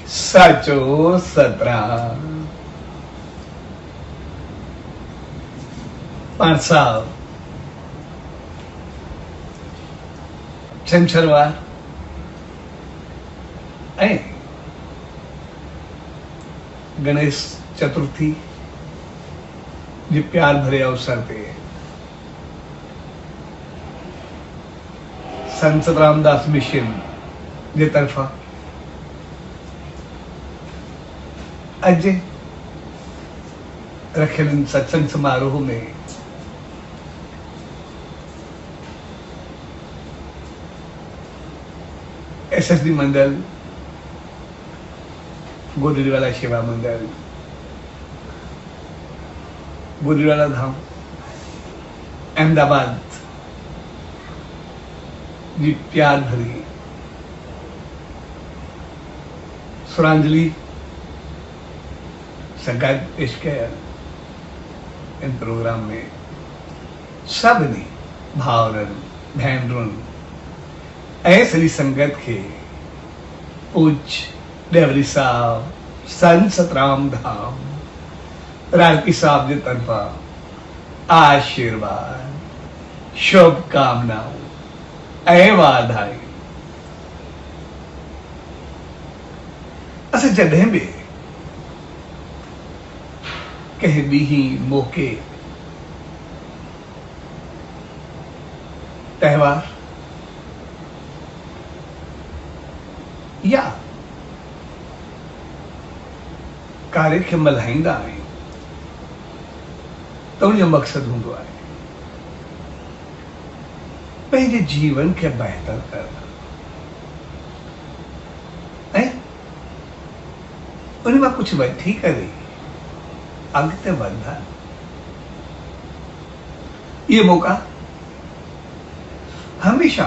साचो सतराम। पाण साहब छंछरवार ऐं गणेश चतुर्थी जे प्यार भरे अवसर ते संत रामदास मिशन जे तरफा अज रखियल सत्संग समारोह में SSD मंडल, गोदड़ीवाला सेवा मंडल, गोदड़ीवाला धाम, अहमदाबाद जी प्यार भरी सुरांजलि संगात पेश कया इन प्रोग्राम में सभी भावरन भेनरुन ऐसी संगत के पूज्य देवरी साहब संत सतराम धाम रारकी साहब के तरफा आशीर्वाद शुभकामनाओं वाधाई। अस जॾहिं भी कहीं भी मौके त्योहार या कार्य खे मल्हाईंदा आहियूं त उनजो मक़सदु हूंदो आहे पंहिंजे जीवन खे बहितर करणु ऐं उन मां कुझु वठी करे अॻिते वधणु। इहे मौक़ा हमेशा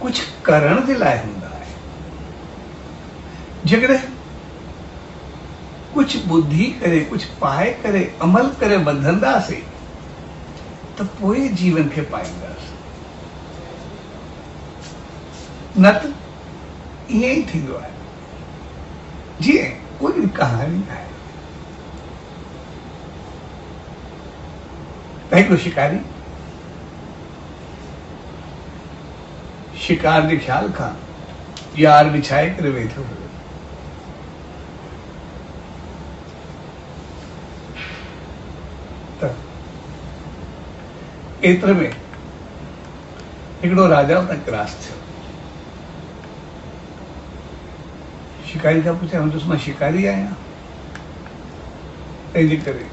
कुछ करण जे लाइ हूंदा आहे। जेकॾहिं कुछ ॿुधी करे कुछ पाए करे अमल करे वधंदासीं त पोइ जीवन खे पाईंदासीं, न त ईअं ई थींदो आहे जीअं कोई कहाणी आहे त हिकिड़ो शिकारी शिकार जे ख्याल खां यार विछाए करे वेठो हुयो। त एतिरे में हिकिड़ो राजा उतां क्रॉस थियो। शिकारी खां पुछिया, हुनजो मां शिकारी आहियां, तंहिंजे करे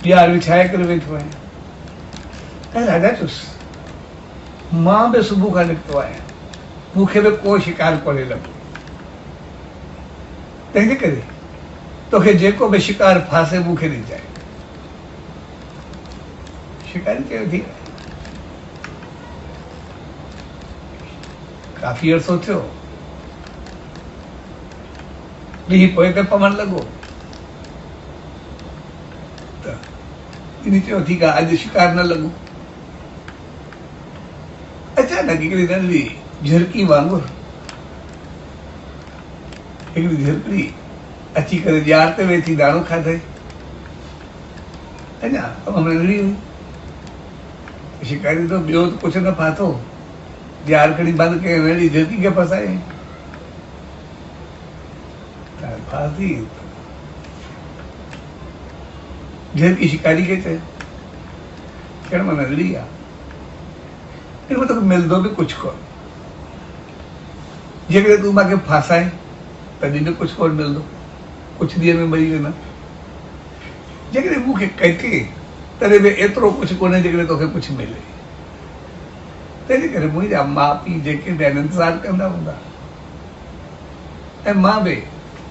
यार विछाए करे वेठो आहियां। ऐं राजा चुसि, मां बि सुबुह खां निकितो आहियां, मूंखे बि को शिकार कोन्हे लॻो, तंहिंजे करे तोखे जेको बि शिकार फासे मूंखे ॾिजाए। शिकारी चयो ठीकु आहे। काफ़ी अर्सो थियो, ॾींहुं पोइ त पवणु लॻो त इन चयो ठीकु आहे, अॼु शिकार न लॻो। अचानक हिकिड़ी नंढड़ी झिरकी वांगुरु हिकिड़ी झिरकड़ी अची करे ॼार ते वेठी दाणो खाधई। अञा तमामु नंढड़ी हुई। शिकारी तो ॿियो त कुझु न फाथो, ॼार खणी बंदि कयईं, नंढड़ी झिरकी खे फसायईं। फासी झिरकी शिकारी खे चयो, चवण मां नंढड़ी आहे, फिर वो तो मिलंदो बि कुझु कोन, जेकॾहिं तूं मूंखे फासाए तॾहिं बि कुझु कोन मिलंदो, कुझु ॾींहं में मरी वेंदा। जेकॾहिं मूंखे कटे तॾहिं बि एतिरो कुझु कोन्हे जेकॾहिं तोखे कुझु मिले। तंहिंजे करे मुंहिंजा माउ पीउ जेके बि आहिनि इंतज़ारु कंदा हूंदा, ऐं मां बि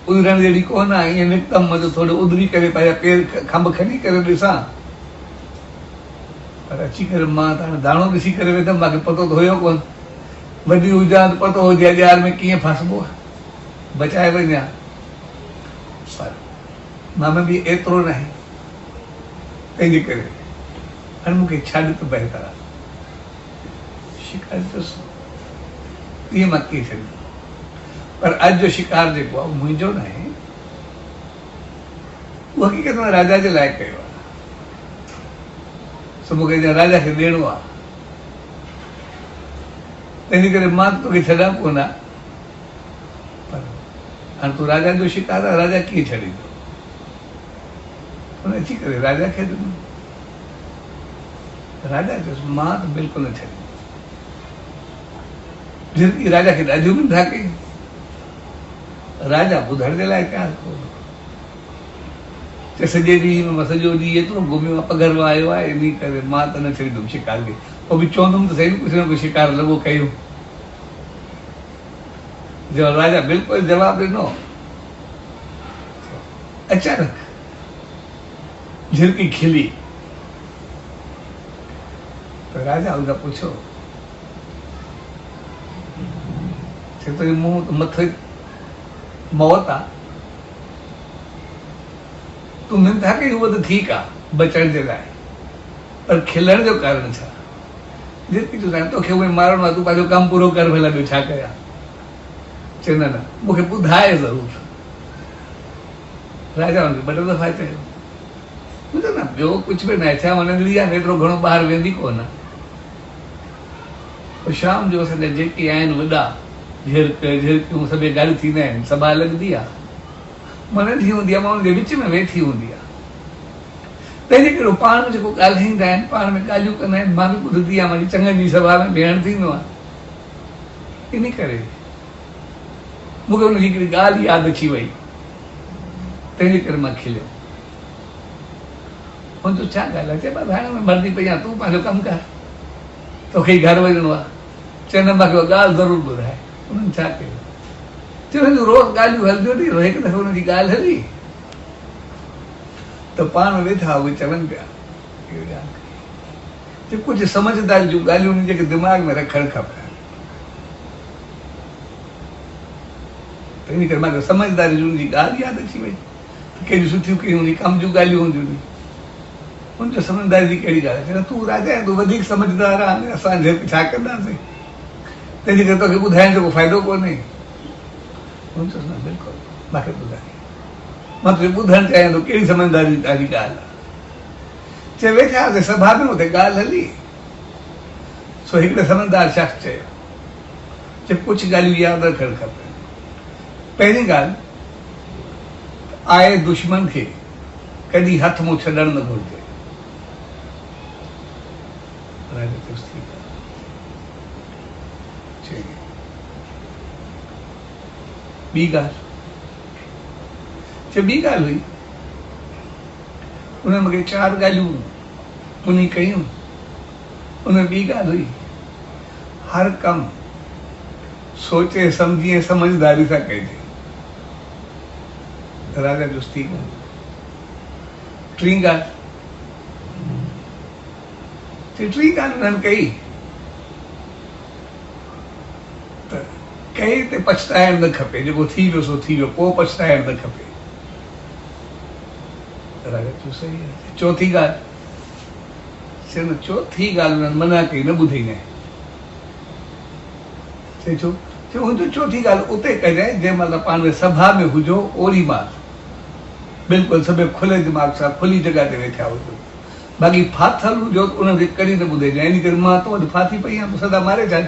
उधरण जहिड़ी कोन आहे, ईअं निकितमि मुंहिंजो थोरो उधरी करे पंहिंजा पेर खंभ खणी करे ॾिसां, पर अची करे मां त हाणे दाणो ॾिसी करे वेठमि, मूंखे पतो त हुयो कोन, वॾी हुजां त पतो हुजे ॼार में कीअं फासबो आहे, बचाए वञा। पर मां में बि एतिरो न आहे, तंहिंजे करे हाणे मूंखे छॾ त बहितर आहे। शिकारी ईअं मां कीअं छॾींदुमि? पर अॼु जो शिकार जेको आहे मुंहिंजो न आहे, उहो हक़ीक़त में राजा जे लाइ कयो आहे। सो मूंखे राजा खे ॾियणो आहे, तंहिंजे करे मां तोखे छॾां कोन। पर हाणे तूं राजा जो शिकार आहे, राजा कीअं छॾींदो? हुन अची करे राजा खे ॾिनो। राजा चयोसि मां त बिल्कुलु न छॾींदुमि। जिंदगी राजा खे ॾाढियूं निंढा कई, राजा ॿुधण जे लाइ तयारु कोन। सॼे ॾींहुं मां सॼो ॾींहुं एतिरो घुमियो आहे, पघर आयो आहे, इन करे मां त न छॾींदुमि शिकार खे। पोइ बि चवंदुमि त सही, कुझु न कुझु शिकार लॻो कयूं। जो राजा बिल्कुलु जवाबु ॾिनो, अचानक झिरकी खिली। तो राजा उनखां पुछो, तुंहिंजे मुंहुं त मथे मौत आहे, तूं निंदा कई उहो त ठीकु आहे बचण जे लाइ, पर खिलण जो कारण छा? झिरकी तूं तोखे उहे मारणो आहे, तूं पंहिंजो कमु पूरो कर, भला ॿियो छा कयां? चए न न मूंखे ॿुधाए ज़रूरु। राजा हुनखे ॿ टे दफ़ा चयो, ॿुधो न ॿियो कुझु बि न आहे, छा वञंदी आहे, एतिरो घणो ॿाहिरि वेंदी कोन। शाम जो असांजा जेके आहिनि वॾा झिरकियूं सभु ॻाल्हि थींदा आहिनि, सभा लॻंदी आहे, मनंदी हूंदी आहे, मां हुनजे विच में वेठी हूंदी आहे। तंहिंजे करे पाण में जेको ॻाल्हाईंदा आहिनि, पाण में ॻाल्हियूं कंदा आहिनि, मां बि ॿुधंदी आहियां, मुंहिंजी चङनि जी सभा में भेण थींदो आहे। इन करे मूंखे हुनजी हिकिड़ी ॻाल्हि यादि अची वई, तंहिंजे करे मां खिलियो। हुनजो छा ॻाल्हि आहे? चए हाणे में मरदी पई आहियां, तूं पंहिंजो कमु कर, तोखे घर वञिणो आहे। चए न मूंखे उहा ॻाल्हि ज़रूरु ॿुधाए। उन्हनि छा कयो? चए हुनजूं रोज़ ॻाल्हियूं हलंदियूं थी, हिकु दफ़ो हुनजी ॻाल्हि हली त पाण वेठा उहे चवनि पिया, कुझु समझदारी जूं ॻाल्हियूं जेके दिमाग़ में रखणु खपनि। इन करे मूंखे समझदारी जूं जी ॻाल्हि यादि अची वई, कहिड़ियूं सुठियूं कहिड़ियूं हुन कम जूं ॻाल्हियूं हूंदियूं हुयूं। हुनजो समझदारी जी कहिड़ी ॻाल्हि आहे? तूं राजा आहीं, तूं वधीक समझदार आहे, असां छा कंदासीं? तंहिंजे करे तोखे ॿुधाइण जो को फ़ाइदो कोन्हे। हुन चयोसि न बिल्कुलु मूंखे ॿुधाए, मां तोखे ॿुधणु चाहियां थो, कहिड़ी समझदारी ॻाल्हि आहे? चए वेठा हुआसीं सभा में, हुते ॻाल्हि हली। सो हिकिड़े समझदार शख़्स चयो, कुझु ॻाल्हियूं यादि रखणु खपनि। पहिरीं ॻाल्हि, आए दुश्मन खे कॾहिं हथ मुंहुं छॾणु न घुरिजे। ॿी ॻाल्हि हुई, उन मूंखे 4 ॻाल्हियूं उन कयूं। उन ॿी ॻाल्हि हुई, हर कमु सोचे सम्झी ऐं समझदारी सां कजे। राजा जो थी वियो। टी ॻाल्हि उन्हनि कई त कई ते पछताइणु न खपे, जेको थी वियो सो थी वियो, पोइ पछताइणु न खपे। राजा जो सही आहे। चौथी ॻाल्हि उन्हनि मना कई, न ॿुधाईंदा। हुनजो चौथी ॻाल्हि उते कजांइ जंहिं महिल पाण में सभा में हुजो, ओड़ी महिल बिल्कुलु सभु खुले दिमाग़ सां खुली जॻह ते वेठा हुजो। बाक़ी फाथल हुजो त उनखे कॾहिं न ॿुधाइजांइ। इन करे मां तो वटि फाथी पई आहियां, तूं सदा मारे छॾ।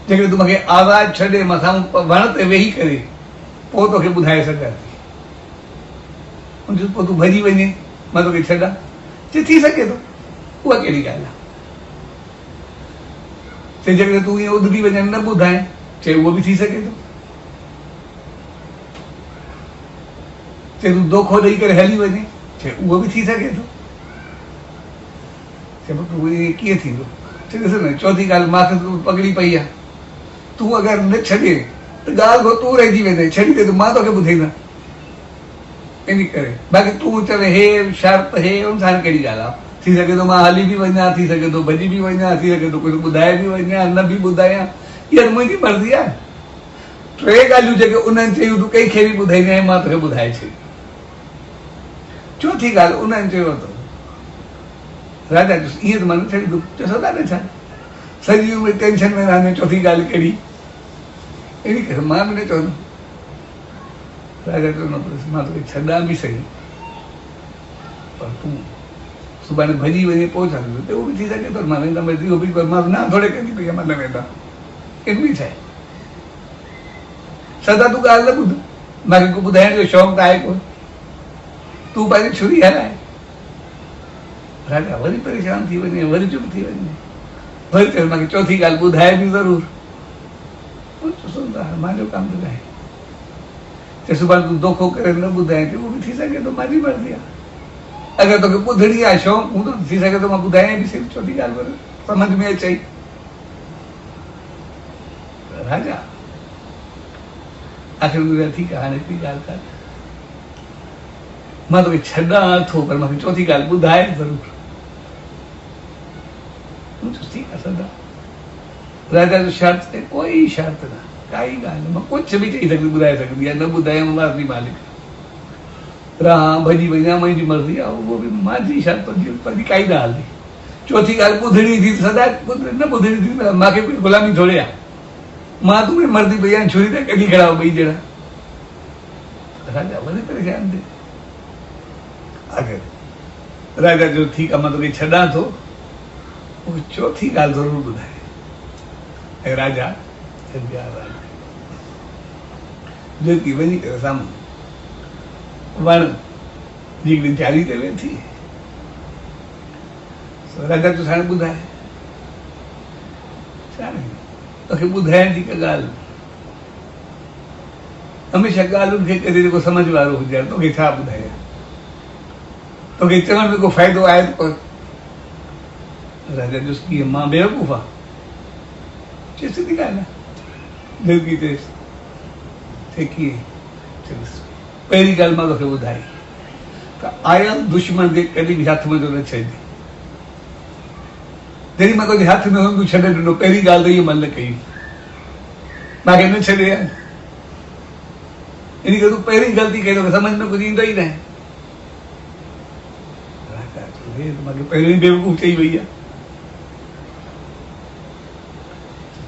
जेकॾहिं तूं मूंखे आवाज़ु छॾे मथां वण ते वेही करे पोइ तोखे ॿुधाए सघां थी, पोइ तूं भॼी वञे, मां तोखे छॾां? चए थी सघे थो। उहा कहिड़ी ॻाल्हि आहे? चए जेकॾहिं तूं ईअं उधरी वञे न ॿुधाए, चए उहो बि थी सघे थो। चए तूं दोखो ॾेई करे हली वञे, चए उहो बि थी सघे थो। चए तूं इहे कीअं थींदो? चए ॾिस न, चौथी ॻाल्हि मूंखे तूं पकड़ी पई आहे, तूं अगरि न छॾे त ॻाल्हि को तूं रहिजी वेंदे, छॾी ॾे त मां तोखे ॿुधाईंदा। इन करे बाक़ी तूं चवे हे शर्त हे हुन सां कहिड़ी ॻाल्हि आहे? थी सघे थो मां हली बि वञा, थी सघे थो भॼी बि वञा, थी सघे थो कुझु ॿुधाए बि वञा, न बि ॿुधायां। इहा मुंहिंजी मर्ज़ी आहे। 3 ॻाल्हियूं जेके उन्हनि चयूं तूं कंहिंखे बि ॿुधाईंदे, मां तोखे ॿुधाए छॾी। चौथी ॻाल्हि उन्हनि चयो त राजा ईअं त मां न छॾींदुमि। चयो सदा न छा, सॼी उमिरि टेंशन में रहंदे, चौथी ॻाल्हि कहिड़ी? एनी करे मां बि न चवंदुमि। राजा चवंदो मां तोखे छॾां बि सही, पर तूं सुभाणे भॼी वञे पोइ छा थींदो? उहो बि थी सघे थो मां वेंदमि, उहो बि, पर मां न थोरे कंदी पई मां न वेंदा, इन बि छा आहे? सदा तूं ॻाल्हि न ॿुध, मूंखे को ॿुधाइण जो शौक़ु त आहे कोन, तूं पंहिंजी छुरी हलाए। राजा वरी परेशान थी वञे, वरी चुप थी वञे, वरी चवे मूंखे चौथी ॻाल्हि ॿुधाए बि ज़रूरु। मुंहिंजो कमु त आहे, चए सुभाणे तूं दोखो करे न ॿुधाए, उहो बि थी सघे थो, मुंहिंजी मर्ज़ी आहे। अगरि तोखे ॿुधणी आहे शौक़ु हूंदो थी सघे थो मां ॿुधायां बि सही, चौथी ॻाल्हि पर सम्झ में अचई। राजा आख़िर ठीकु आहे, हाणे हिकिड़ी ॻाल्हि कर, मां तोखे छॾां थो पर मूंखे चौथी ॻाल्हि ॿुधाए ज़रूरु। ठीकु आहे सदा। राजा जो शर्त ते कोई शर्त न, काई ॻाल्हि न, मां कुझु बि चई सघंदी, ॿुधाए सघंदी आहे, न ॿुधायूं वासी मालिक, रहां भॼी वञा मुंहिंजी मर्ज़ी आहे, उहो बि मुंहिंजी शर्त पंहिंजी काई न हलंदी। चौथी ॻाल्हि ॿुधणी थी सदा, न ॿुधणी थी मूंखे कोई ग़ुलामी थोरे आहे, मां तूं मर्ज़ी पई आहियां, छुरी त कढी खड़ा ॿई ॼणा। राजा वरी परेशान थिए। अगरि राजा जो ठीकु आहे मां तोखे छॾां थो, उहो चौथी ॻाल्हि ज़रूरु ॿुधाए। ऐं राजा जेकी वञी करे साम्हूं वण जी हिकिड़ी जाली ते वेठी, राजा जो हाणे ॿुधाए छा तोखे ॿुधाइण जी का ॻाल्हि, हमेशह ॻाल्हियुनि खे कजे जेको सम्झ वारो हुजे, तोखे छा ॿुधायां, तोखे चवण में को फ़ाइदो आहे त कोन। राजा जो कीअं मां बेवकूफ़ आहे? चए सिधी ॻाल्हि आहे, दिलगी चएसि कीअं? पहिरीं ॻाल्हि मां तोखे ॿुधाई त आयल दुश्मन खे कॾहिं बि हथ में न छॾे, जॾहिं मां तुंहिंजे हथ में हूंदो छॾे ॾिनो, पहिरीं ॻाल्हि त इहा मन न कई, मूंखे न छॾे, इन करे तूं पहिरीं ग़लती कई, तोखे सम्झ में कुझु ईंदो ई न आहे। मूंखे पहिरियों ई बेवकूफ़ चई वई आहे।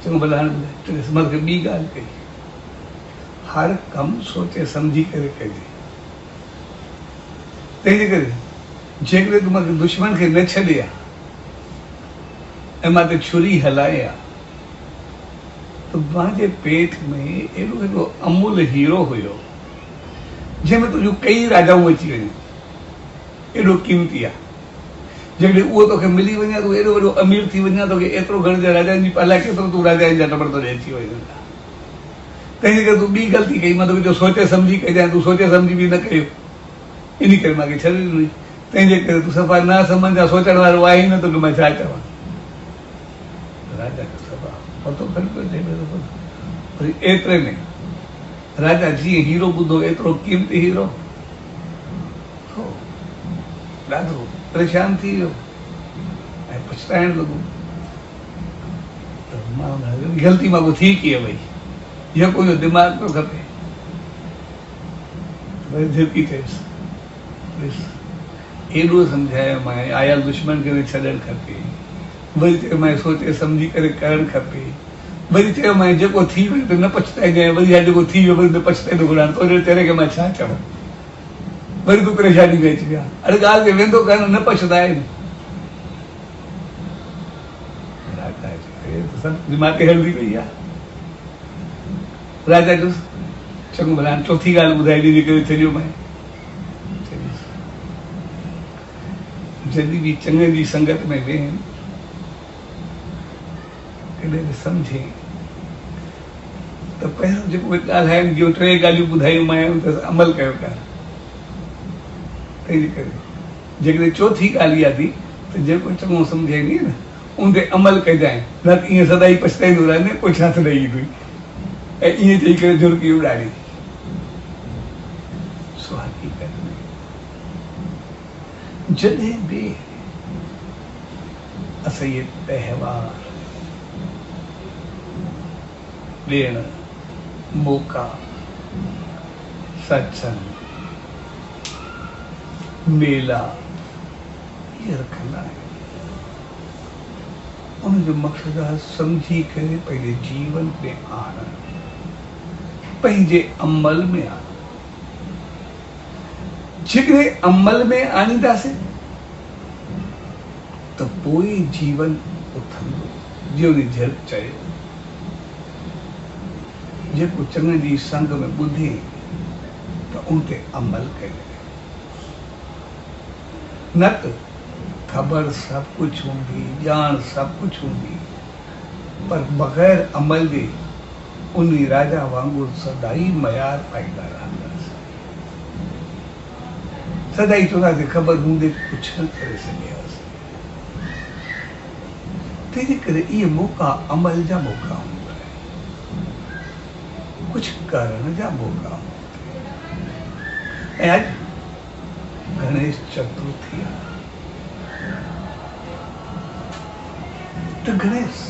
चङो भला हाणे मां तोखे ॿी ॻाल्हि कई, हर कमु सोचे सम्झी करे कजे, तंहिंजे करे जेकॾहिं तूं मूंखे दुश्मन खे न छॾे आहे ऐं मां ते छुरी हलाए आहे, त मुंहिंजे पेट में एॾो एॾो अमूल हीरो हुयो जंहिंमें तुंहिंजूं कई राजाऊं अची वञनि, एॾो क़ीमती आहे, जेकॾहिं उहो तोखे मिली वञे तूं एॾो वॾो अमीर थी वञे, तोखे एतिरो घण जे राजाउनि जी अलाए केतिरो तूं राजाउनि जा टबर तोखे अची वञनि था। तंहिंजे करे तूं ॿी ग़लती कई, मां तोखे जो सोचे सम्झी कजांइ, तूं सोचे सम्झी बि न कयो, इन करे मूंखे छॾे ॾिनई। तंहिंजे करे तूं सफ़ा न सम्झा, सोचण वारो आहे ई न, तोखे मां छा चवां। राजा सफ़ा पतो खणी पियो ॾे, वरी एतिरे में राजा जीअं हीरो ॿुधो, एतिरो क़ीमती हीरो, ॾाढो परेशान थी वियो ऐं पछताइण लॻो त मां ग़लती मां को थी कीअं वई, जेको इहो दिमाग़ पियो खपे। वरी झिरकी चयसि, एॾो सम्झायो मां, आयल दुश्मन खे छॾणु खपे, वरी चयो मां सोचे सम्झी करे करणु खपे, वरी चयो मां जेको थी वियो त न पछताइजांइ, वरी जेको थी वियो वरी न पछताईंदो घुरां, तो चढ़े खे मां छा चवां, वरी तूं परेशानी में अची विया। अरे ॻाल्हि खे वेंदो कान, न पछताए, दिमाग़ खे हलंदी पई आहे। राजा जो चङो भला चौथी ॻाल्हि ॿुधाए ॾिनी करे छॾियो मां, जॾहिं बि चङनि जी संगत में वेह, कॾहिं बि सम्झे त पहिरियों जेको ॻाल्हाइनि जो टे ॻाल्हियूं ॿुधायूं मां त अमल कयो कर। तंहिंजे करे जेकॾहिं चौथी ॻाल्हि इहा थी त जेको चङो सम्झाईंदी न उन ते अमल कजांइ, न त ईअं सदाई पछताईंदो रहंदे, कुझु हथ न ईंदुई, ऐं ईअं चई करे झुरकी उॾाड़ी। सो हक़ीक़त में जॾहिं बि असां इहे त्योहार, ॾिण, मौक़ा, सत्संग, मेला इहे रखंदा आहियूं, उनजो मक़सदु आहे सम्झी करे पंहिंजे जीवन में आणणु, पंहिंजे अमल में आनो। जेकॾहिं अमल में आणींदासीं त पोइ जीवन उथंदो। जीवन झल चयो, जेको चङनि जी संग में ॿुधे त उन ते अमल करे, न त ख़बर सब कुछ हूंदी, ॼाण सब कुछ हूंदी, पर बग़ैर अमल जे उन राजा वांगुरु सदाई मयार पाईंदा रहंदासीं। सदाई चवंदासीं ख़बर हूंदे कुछ न करे सघियासीं। तंहिंजे करे इहे मौक़ा अमल जा मौक़ा हूंदा आहिनि, कुछ करण जा मौक़ा हूंदा आहिनि। ऐं अॼु गणेश चतुर्थी आहे त गणेश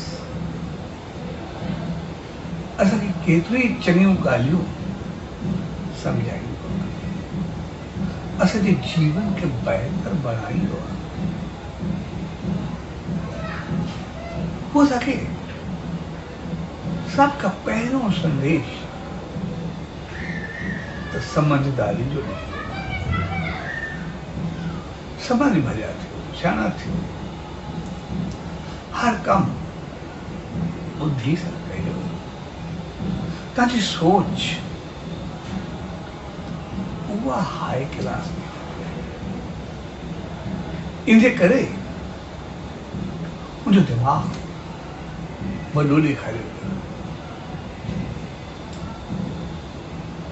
असांखे केतिरी चङियूं ॻाल्हियूं सम्झाईंदो आहे, असांजे जीवन खे बहितर बणाईंदो आहे। वो असांखे सभ खां पहिरियों संदेश त समझदारी जो ॾिनो। समझ भरिया थियो, सियाणा थियो, हर कम बुद्धि सां कयो। तव्हांजी सोच उहा हाई क्लास में, इनजे करे मुंहिंजो दिमाग़ वॾो ॾेखारियो वियो।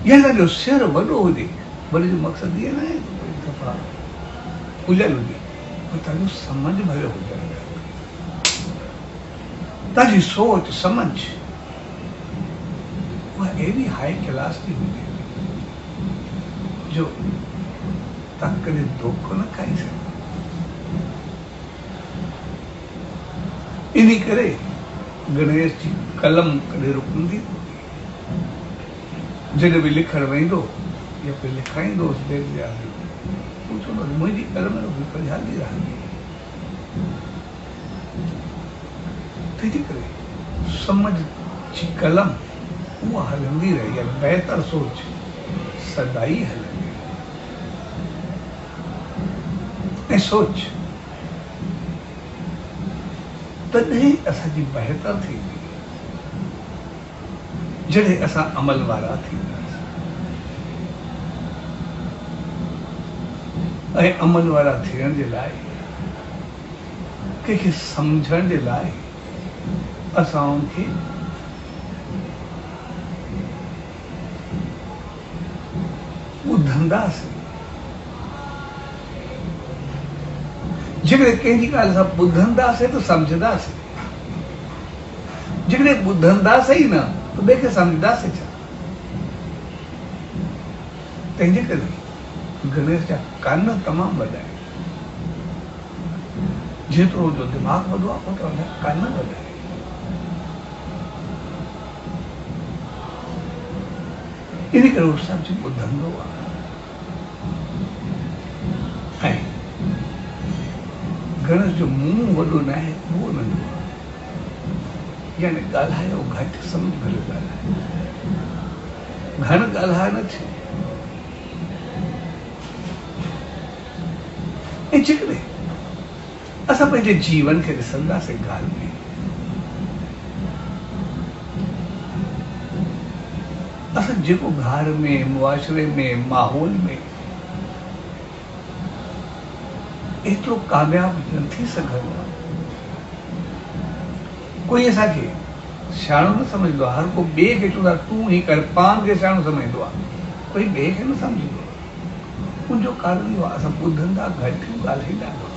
या तव्हांजो सिर वॾो हुजे, वॾे जो मक़सदु इहो न आहे कोई दफ़ा फुलियल हुजे, पर तव्हांजो समझ भरियो हुजणु खपे। तव्हांजी सोच समझ उहा अहिड़ी हाई क्लास जी हुजे जो तव्हां कॾहिं धोखो न खाई सघो। इन करे गणेश जी कलम कॾहिं रुकंदी कोन्हे। जॾहिं बि लिखणु वेंदो या पे लिखाईंदोसि देर जे आगे, हू चवंदो मुंहिंजी कलम रुकी पर हलंदी रहंदी। तंहिंजे करे समझ जी कलम उहा हलंदी रही आहे, बहितर सोच सदाई हलंदी। ऐं सोच तॾहिं असांजी बहितर थींदी जॾहिं असां अमल वारा थींदासीं। ऐं अमल वारा थियण जे लाइ, कंहिंखे सम्झण जे लाइ असां उनखे ॿुधंदासीं। जेकॾहिं कंहिंजी ॻाल्हि असां ॿुधंदासीं त सम्झंदासीं, जेकॾहिं ॿुधंदासीं ई न त ॿिए खे सम्झंदासीं छा। तंहिंजे करे गणेश जा कन तमामु वॾा आहिनि। जेतिरो जो दिमाग़ वॾो आहे ओतिरा हुनजा कन वॾा आहिनि। इन करे उहो सभु ॿुधंदो आहे। ऐं गणेश जो मुंहुं वॾो न आहे, उहो नंढो आहे। यानी ॻाल्हायो घटि, सम्झ भरियो ॻाल्हायो, घण ॻाल्हाए न थियो। ऐं जेकॾहिं असां पंहिंजे जीवन खे ॾिसंदासीं ॻाल्हि में, असां जेको घर में, मुआशरे में, माहौल में एतिरो कामयाब न थी सघंदो आहे। कोई असांखे सियाणो न सम्झंदो आहे। हर को ॿिए खे चवंदो आहे तूं ही कर, पाण खे सियाणो सम्झंदो आहे, कोई ॿिए खे न सम्झंदो आहे। उनजो कारण इहो आहे असां ॿुधंदा घटि, ॻाल्हाईंदा घटि।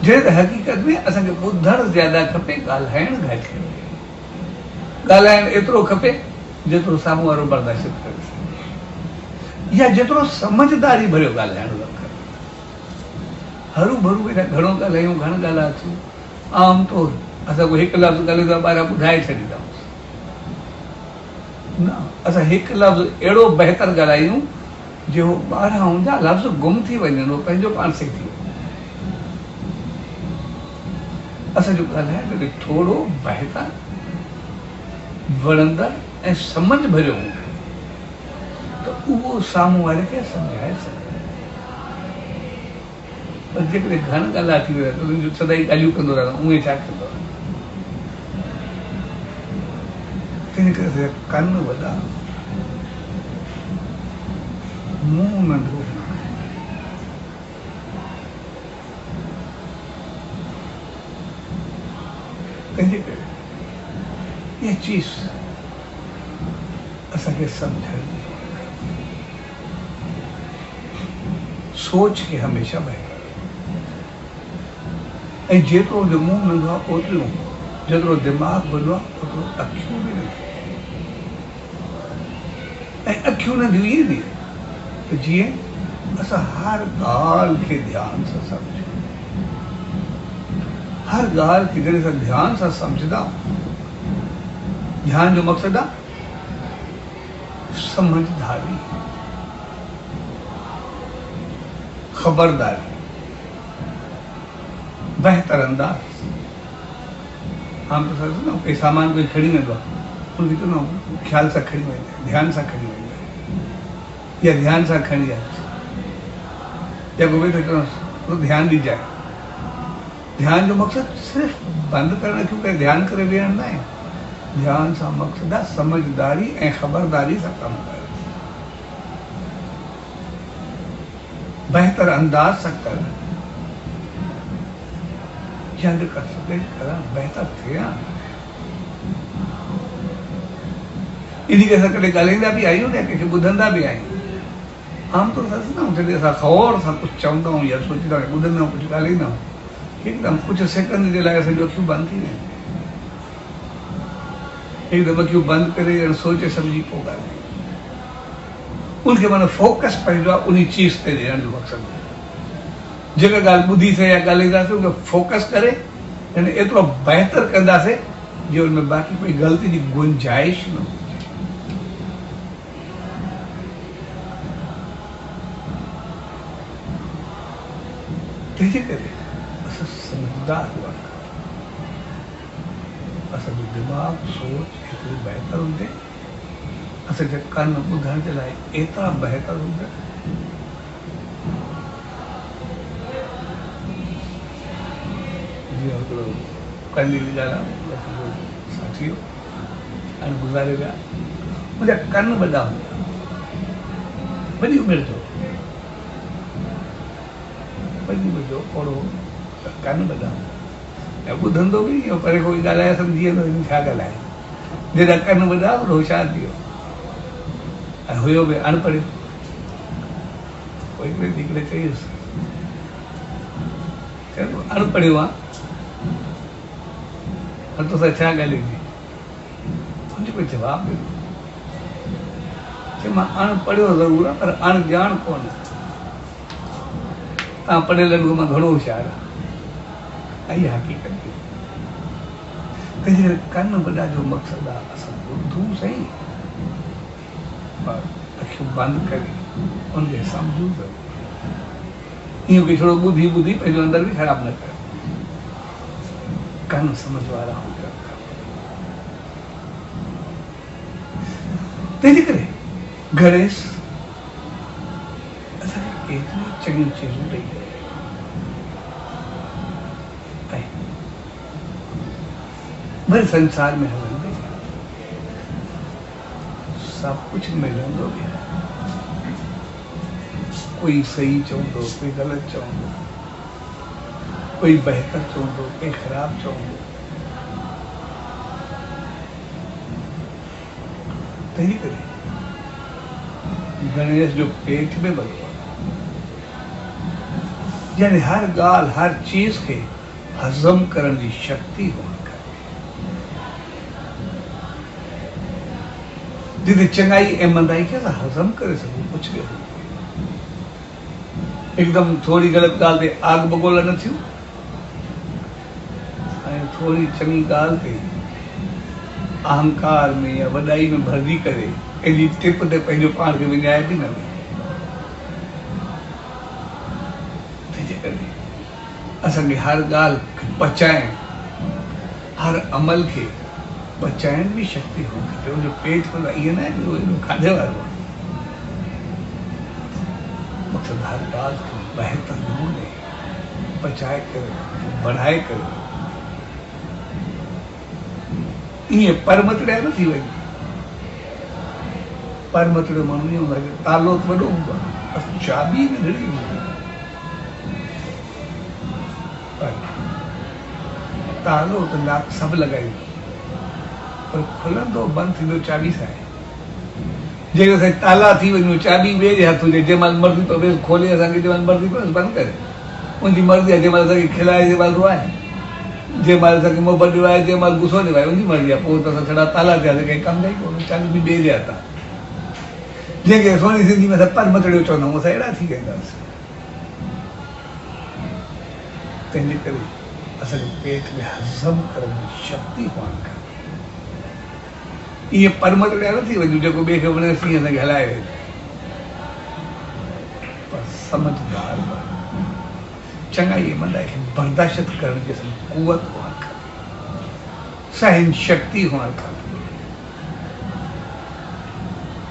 जॾहिं त हक़ीक़त में असांखे ॿुधणु ज्यादा खपे, ॻाल्हाइणु घटि खपे। ॻाल्हाइणु एतिरो खपे जेतिरो साम्हूं वारो बर्दाश्त करे सघे, या जेतिरो समझदारी भरियो ॻाल्हाइणु खपे। हरू भरू वेठा घणो ॻाल्हायूं, घणो ॻाल्हायूं, आम तौर असां को हिकु लफ़्ज़ ॻाल्हायूं ॿाहिरां ॿुधाए छॾींदासीं। न, असां हिकु लफ़्ज़ अहिड़ो बहितर ॻाल्हायूं जो ॿाहिरां हूंदा लफ़्ज़ गुम थी वञनि, उहो पंहिंजो पाण सिखी थी वञे। असांजो ॻाल्हाइण थोरो बहितर, वणंदड़ ऐं समझ भरियो हूंदो त उहो साम्हूं वारे खे सम्झाए सघे। पर जेकॾहिं घण ॻाल्हि थी वई त उनजो सदाई ॻाल्हियूं कंदो रहंदो, उहे छा कंदो? तंहिं करे कन वॾा, मुंहुं नंढो। तंहिंजे करे इहा चीज़ असांखे सम्झाइणी, सोच खे हमेशह बहितर, ऐं जेतिरो जो मुंहुं नंढो आहे ओतिरो, जेतिरो दिमाग़ वॾो आहे ओतिरो अखियूं बि नंढियूं। ऐं अखियूं नंढियूं इहे बि त जीअं असां हर ॻाल्हि खे ध्यान सां सम्झूं। हर ॻाल्हि खे जॾहिं असां ध्यान सां सम्झंदा, ध्यान जो मक़सदु आहे समझदारी, ख़बरदारी, बहितर अंदाज़। आम तौर ते न कोई सामान कोई खणी वेंदो आहे, उनखे चवंदो आहे ख़्याल सां खणी वेंदो, ध्यान सां खणी वेंदो, या ध्यान सां खणी अच, या को वेठो चवंदो ध्यानु ॾिजाए। ध्यान जो मक़सदु सिर्फ़ु बंदि करण खे ध्यान करे वेहण न आहे। ध्यान सां मक़सदु आहे समझदारी ऐं ख़बरदारी सां कमु करणु, बहितर अंदाज़ सां करणु, चंड कर सके करणु, बहितर थियणु। इन करे असां कॾहिं ॻाल्हाईंदा बि आहियूं न, कंहिंखे ॿुधंदा बि आहियूं। आमतौर सां न जॾहिं असां ख़ौर सां कुझु चवंदा आहियूं या सोचींदा आहियूं, ॿुधंदा आहियूं, कुझु ॻाल्हाईंदा आहियूं, हिकदमि कुझु सेकंड जे लाइ असांजूं अखियूं बंदि थी वेंदियूं, हिकदमि अखियूं बंदि करे सोचे सम्झी पोइ ॻाल्हायूं। उनखे माना फोकस पंहिंजो आहे उन चीज़ ते ॾियण जो मक़सदु। जेका ॻाल्हि ॿुधीसीं या ॻाल्हाईंदासीं उनखे फोकस करे यानी एतिरो बहितर कंदासीं जो हुनमें बाक़ी कोई ग़लती जी गुंजाइश न हुजे। तंहिंजे करे असां समझदार हुआ, असांजो दिमाग़ सोच एतिरी बहितर हुजे, असांजा कन ॿुधण जे लाइ एतिरा बहितर हुजे, जीअं हिकिड़ो कल्ह जी ॻाल्हि आहे, साथी हाणे गुज़ारे विया, मुंहिंजा कन वॾा हुआ, वॾी उमिरि जो, वॾी उमिरि जो ओड़ो कन वॾा हुआ, ऐं ॿुधंदो बि परे कोई ॻाल्हाए सम्झी वेंदो छा ॻाल्हाए। जॾहिं कन वॾा ओड़ो होशियारु थी वियो, ऐं हुयो बि अनपढ़ियो। पोइ हिकिड़े हिकिड़े चईसि अनपढ़ियो आहे, तोसां छा ॻाल्हाईंदी? मुंहिंजो कोई जवाबु ॾिनो, चई मां अनपढ़ियो ज़रूरु आहे पर अणॼाण कोन्हे। तव्हां पढ़ियल आहियो, मां घणो होशियारु आहियां, ऐं इहा हक़ीक़त आहे। तंहिंजे करे कन वॾा जो मक़सदु आहे असां ॿुधूं सही, अखियूं बंदि करे उनखे सम्झूं ज़रूरु। इहो की थोरो ॿुधी ॿुधी पंहिंजो अंदरि बि ख़राबु न करे, कन समझ वारा हुजनि। तंहिंजे करे गणेश असांखे एतिरी चङियूं चीज़ूं ॾेई ऐं वरी संसार में हलंदे सभु कुझु मिलंदो बि आहे, कोई सही चवंदो, कोई ग़लति चवंदो, कोई बहितर चवंदो, कोई ख़राबु चवंदो। तंहिं करे गणेश जो पेट में वॾो आहे, यानी हर ॻाल्हि हर चीज़ खे हज़म करण जी शक्ति हुअणु खपे। जिते चङाई ऐं मंदाई खे असां हज़म करे सघूं, कुझु बि हिकदमि थोरी ग़लति ॻाल्हि ते आग बगोला न थियूं, ऐं थोरी चङी ॻाल्हि ते अहंकार में या वॾाई में भरिजी करे पंहिंजी टिप ते पंहिंजो पाण खे विञाए बि न वञे। तंहिंजे करे असांखे हर ॻाल्हि खे पचाइण, हर अमल खे पचाइण जी शक्ति हुअणु खपे। उनजो पेट में इहो न आहे कि उहो खाधे वारो आहे। मक़सदु हर ॻाल्हि खे बहितर नमूने पचाए करे बढ़ाए करे ईअं परमतड़िया न थी वई। परमतड़ियो माण्हू ईअं हूंदो आहे कि तालो त वॾो हूंदो आहे, बसि चाबी नंढड़ी हूंदी आहे। तालो त लाक सभु लॻाईंदो, पर खुलंदो बंदि थींदो चाबी सां आहे। जेके असांजी ताला थी वञूं, चाबी ॿिए जे हथ हुजे, जंहिं महिल मर्ज़ी तो ॿिए खोले असांखे, जंहिं महिल मर्ज़ी बसि बंदि करे। उनजी मर्ज़ी आहे, जंहिं महिल असांखे खिलाए, जंहिं महिल रुआए, जंहिं महिल असांखे मोहबत ॾिवाए, जंहिं महिल गुस्सो ॾिवाए, उनजी मर्ज़ी आहे। पोइ त असां छड़ा ताला थियासीं, कंहिं कमु जा ई कोन्हे, चाबी बि ॿिए जे हथ आहे। जंहिंखे सोनी सिंधी में असां परमतड़ियो चवंदा आहियूं, असां अहिड़ा थी वेंदासीं। तंहिंजे करे असांजे पेट में हज़म करण जी शक्ति हुअणु खपे। ईअं परमतड़िया न थी वञूं जेको ॿिए खे वणे तीअं असांखे हलाए वेंदो। पर समझदार चङा इहे मंदा खे बर्दाश्त करण जी असांजी कुवत हुअणु खपे, सहन शक्ति हुअणु खपे।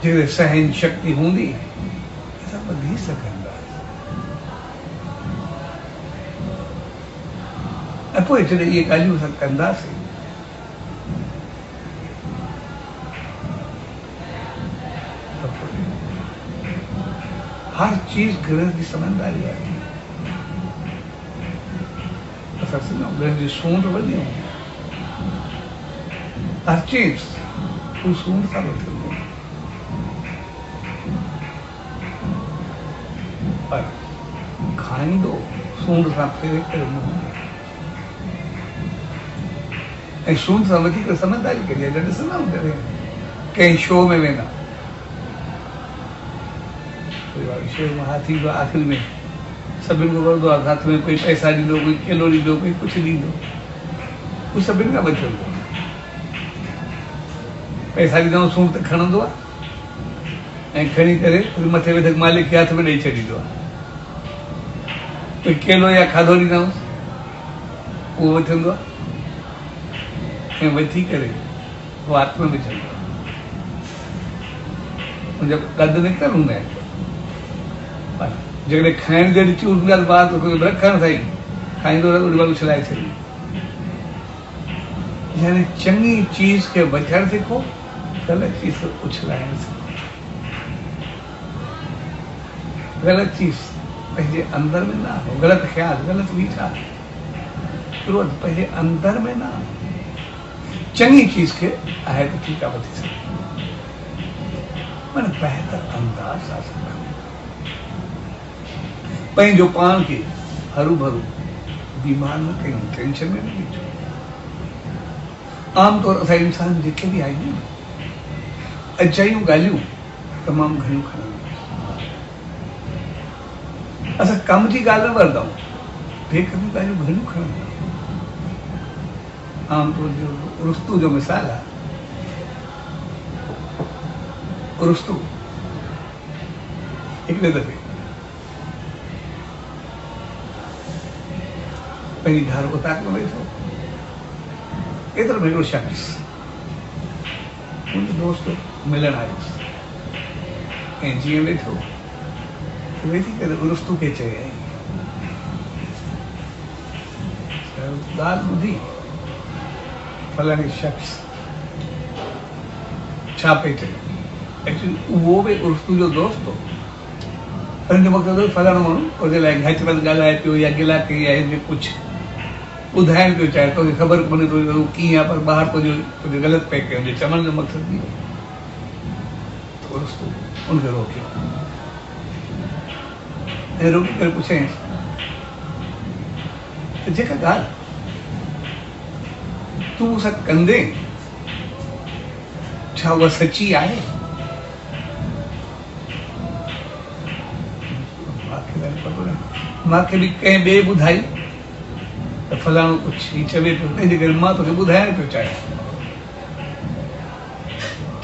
जेकॾहिं सहन शक्ति हूंदी असां ॿधी सघंदासीं। ऐं पोइ जॾहिं इहे ॻाल्हियूं असां कंदासीं हर चीज गृह की समझदारी आहे। असां सुञो गृह जी सूंड वॾी हूंदी, हर चीज तूं सूंड सां वठंदो, पर खाईंदो सूंड सां फेरे करे मुंहुं में। ऐं सूंड सां वठी करे समझदारी करी आहे। ॾिसंदा हूंदा कंहिं शो में वेंदा, शो में हाथी बि आख़िरि में सभिनि खां वठंदो आहे, हथ में कोई पैसा ॾींदो, कोई केलो ॾींदो, कोई कुझु ॾींदो, हू सभिनि खां बचंदो। पैसा ॾींदो सूंड त खणंदो आहे ऐं खणी करे मथे वेठे मालिक खे हथ में ॾेई छॾींदो आहे। कोई केलो या खाधो ॾींदासीं, उहो वठंदो आहे ऐं वठी करे वात में विझंदो आहे। उनजा ॾंद निकितल हूंदा आहिनि, पर जेकॾहिं खाइण जहिड़ी चूर ॻाल्हि बात कोई रखणु साईं खाईंदो रहे ओॾी महिल उछलाए छॾींदो। यानी चङी चीज़ खे वठणु सिखो, ग़लति चीज़ खे उछलाइणु सिखो। ग़लति चीज़ पंहिंजे अंदर में न हो, ग़लति ख़्याल, ग़लति वीचार तुरंत पंहिंजे अंदर में न। चङी चीज़ खे आहे त ठीकु आहे वठी सघो, माना बहितर अंदाज़ सां सिखो। पंहिंजो पाण खे हरू भरू बीमार न कयूं, टेंशन में न विझूं। आमतौर असां इंसान जेके बि आहियूं अजायूं ॻाल्हियूं तमामु घणियूं खणंदा आहियूं। असां कम जी ॻाल्हि न वरंदा आहियूं, बेकमियूं ॻाल्हियूं घणियूं खणंदा आहियूं। आमतौर जो रुस्तू जो मिसाल आहे। रुस्तू हिकिड़े दफ़े पंहिंजी घर उतार में वेठो, एतिरो में हिकिड़ो शख़्स मुंहिंजो दोस्त मिलण आयुसि ऐं जीअं वेठो वेठी करे रुस्तू खे चयईं, ॻाल्हि ॿुधी फलाणे शख़्स छा पई चए। एक्चुअली उहो बि रुस्तू जो दोस्त हो, पर हिन जो मक़सदु फलाणो माण्हू हुनजे लाइ घटि वधि ॻाल्हाए पियो या गिला कई आहे, हिन कुझु ॿुधाइण पियो चाहे, तोखे ख़बर कोन्हे तो कीअं आहे, पर ॿाहिरि तुंहिंजो ग़लति पए कयो। हुनजे चवण जो मक़सदु इहो तो रुस्तू उनखे रोकियो ऐं रोकी करे पुछियईंसि त जेका ॻाल्हि तूं मूंसां कंदे छा उहा सची आहे? मूंखे बि कंहिं ॿिए ॿुधाई त फलाणो कुझु ही चवे पियो, तंहिंजे करे मां तोखे ॿुधाइण पियो चाहियां।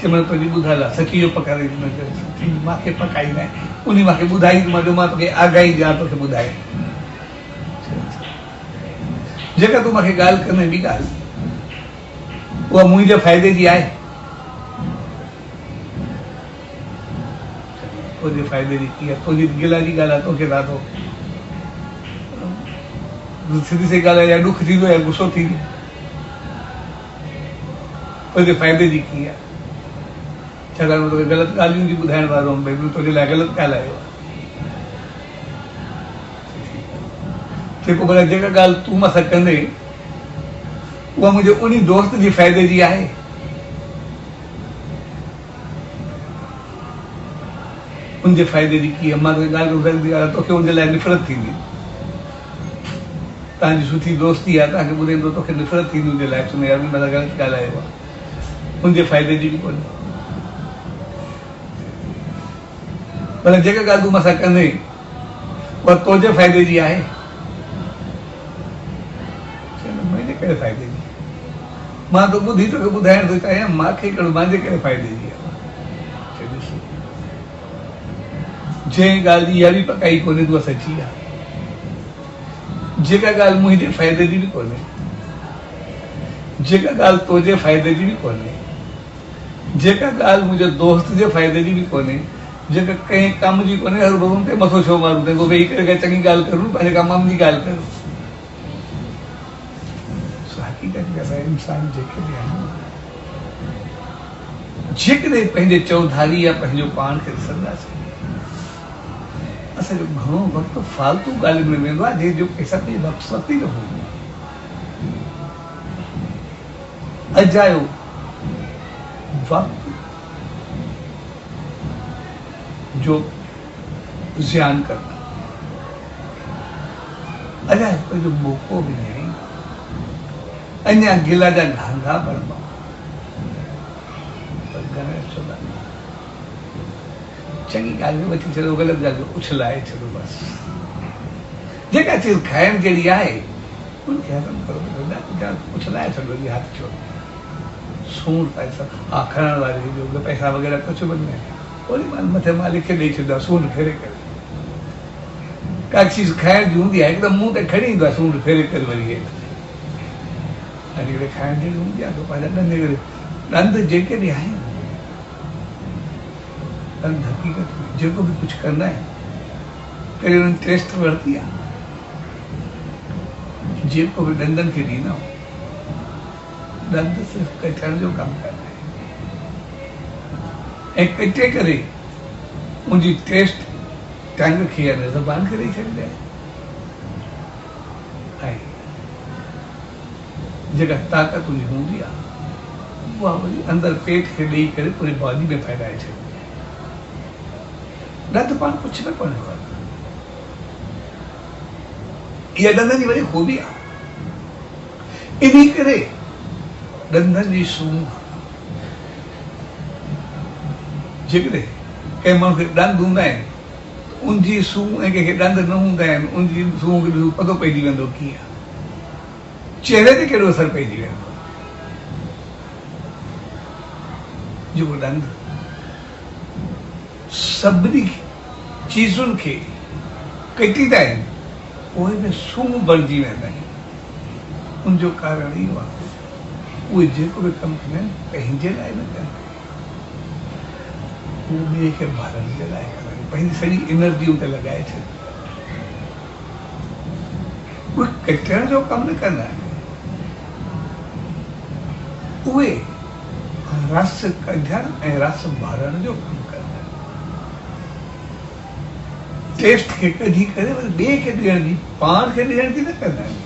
चइमि तुंहिंजी ॿुधायल आहे, सची जो पकाए मूंखे पकाई न आहे, उन मूंखे ॿुधाई मां तोखे आगाही ॾियां, तोखे ॿुधाए। जेका तूं मूंखे ॻाल्हि कंदे ॿी ॻाल्हि उहा मुंहिंजे फ़ाइदे जी आहे, तुंहिंजे फ़ाइदे जी कीअं? तुंहिंजी गिला जी ॻाल्हि आहे, तोखे ॾाढो सिधी सी ॻाल्हि आहे, या ॾुख थींदो या गुस्सो थींदो, तुंहिंजे फ़ाइदे जी कीअं आहे? छाकाणि मां तोखे ग़लति ॻाल्हियूं थी ॿुधाइण वारो हुउमि, भई तुंहिंजे लाइ ग़लति ॻाल्हायो आहे। जेको भला जेका ॻाल्हि तूं मूंसां कंदे उहा मुंहिंजे उन दोस्त जे फ़ाइदे जी आहे, उनजे फ़ाइदे जी कीअं? मां तोखे ॻाल्हि ॿुधाईंदी आहियां, तोखे उनजे लाइ निफ़रत थींदी। तव्हांजी सुठी दोस्ती आहे, तव्हांखे ॿुधाईंदो, तोखे निफ़रत थींदी उनजे लाइ, चवंदो यार मूंसां ग़लति ॻाल्हायो आहे, उनजे फ़ाइदे जी बि कोन्हे। पर जेका ॻाल्हि तूं मूंसां कंदे उहा तुंहिंजे फ़ाइदे जी आहे, मुंहिंजे कहिड़े फ़ाइदे जी? मां त ॿुधी तोखे ॿुधाइण थो चाहियां, मूंखे कहिड़ो, मुंहिंजे कहिड़े फ़ाइदे जी आहे? जंहिं ॻाल्हि जी इहा बि पकाई कोन्हे, तूं सची आहे। जेका ॻाल्हि मुंहिंजे फ़ाइदे जी बि कोन्हे, जेका ॻाल्हि तुंहिंजे फ़ाइदे जी बि कोन्हे, जेका ॻाल्हि मुंहिंजे दोस्त जे फ़ाइदे जी बि कोन्हे, जेका कंहिं कम जी कोन्हे, हर भॻवान ते मथो छो मारूं, तंहिंखां वेही करे चङी ॻाल्हि करूं, पंहिंजे कम जी ॻाल्हि करूं। हक़ीक़त में असां इंसान जेके बि आहियूं, जेकॾहिं पंहिंजे चौधारी या पंहिंजो पाण खे ॾिसंदासीं, असांजो घणो वक़्तु फालतू ॻाल्हियुनि में वेंदो आहे, जंहिंजो कंहिंसां कोई मक़सदु ई न हूंदो आहे। अजायो वक़्तु जो ज़ियान करना, अजायो पंहिंजो मौक़ो बि नहीं, अञा गिला जा घांघा भरबा, चङी ॻाल्हि में वठी छॾो, ग़लति ॻाल्हि में उछलाए छॾो, बसि। जेका चीज़ खाइण जहिड़ी आहे उनखे हज़म करो, उछलाए छॾो, हथ छो सूंड पैसा खणण वारे जो पैसा वग़ैरह कुझु बि न, ओड़ी महिल मथे मालिक खे ॾेई छॾींदो आहे, सूंड फेरे करे। का चीज़ खाइण जी हूंदी आहे, हिकदमि मुंहुं ते खणी ईंदो आहे, सूंड फेरे करे वरी हेठि। अॼुकल्ह खाइण जहिड़ी हूंदी आहे, त पंहिंजा ॾंद जेके बि आहिनि, ॾंद हक़ीक़त में जेको बि कुझु कंदा आहिनि, पहिरीं उन्हनि टेस्ट वरिती आहे, जेको बि ॾंदनि खे ॾींदा आहियूं, ॾंद सिर्फ़ु कटण जो कमु कंदा आहिनि, ऐं कटे करे उनजी टेस्ट टंग खे या ज़बान खे ॾेई छॾींदा आहिनि। ऐं जेका ताक़त उनजी हूंदी आहे, उहा वरी अंदरि पेट खे ॾेई करे पूरी बॉडी में फैलाए छॾींदी आहे। ॾंद पाण कुझु न कोन्हे को, इहा ॾंदनि जी वरी ख़ूबी आहे। इन करे ॾंदनि जी सूंह, जेकॾहिं कंहिं माण्हू खे ॾंद हूंदा आहिनि, उनजी सूंह, ऐं कंहिंखे ॾंद न हूंदा आहिनि, उनजी सूंह खे पतो पइजी वेंदो कीअं, चेहरे ते कहिड़ो असरु पइजी वेंदो। जेको ॾंद सभिनी चीज़ुनि खे कटींदा आहिनि, उहे बि सूंह बणिजी वेंदा आहिनि। उनजो कारण इहो आहे, उहे जेको बि कमु कंदा आहिनि, पंहिंजे लाइ न कंदा आहिनि, उहो ॿिए खे भरण जे लाइ कंदा आहिनि, पंहिंजी सॼी एनर्जी उन ते लॻाए छॾींदा आहिनि। उहे कटण जो कमु न कंदा आहिनि, उहे रस कढण ऐं रस भरण जो कमु कंदा आहिनि। टेस्ट खे कढी करे वरी ॿिए खे ॾियण जी, पाण खे ॾियण जी न कंदा आहिनि।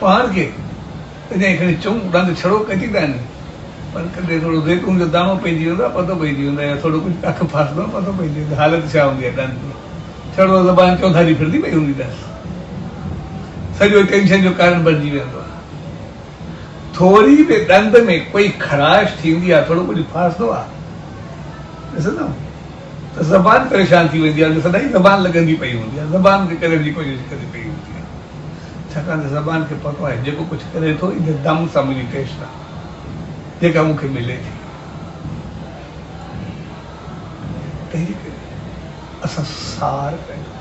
पाण खे अञा खणी चऊं ॾंद छड़ो कटींदा आहिनि, पर कॾहिं थोरो ज़ैतून जो दाणो पइजी वेंदो आहे, पतो पइजी वेंदो आहे, या थोरो कुझु अखि फासंदो आहे, पतो पइजी वेंदो आहे हालत छा हूंदी आहे ॾंद जी। छड़ो ज़बान चौधारी फिरंदी पई हूंदी अथसि, सॼो टेंशन जो कारण बणिजी वेंदो आहे। थोरी बि ॾंद में कोई ख़राश थींदी आहे, थोरो कुझु फासंदो आहे, ॾिसंदो त ज़बान परेशान थी वेंदी आहे, सदाईं ज़बान लॻंदी पई हूंदी आहे, ज़बान खे करण जी कोशिशि करे पई हूंदी आहे। छाकाणि त ज़बान खे पतो आहे जेको कुझु करे थो, इन दम सां मुंहिंजी टेस्ट आहे जेका मूंखे मिले थी। तंहिंजे करे असां सार कयूं,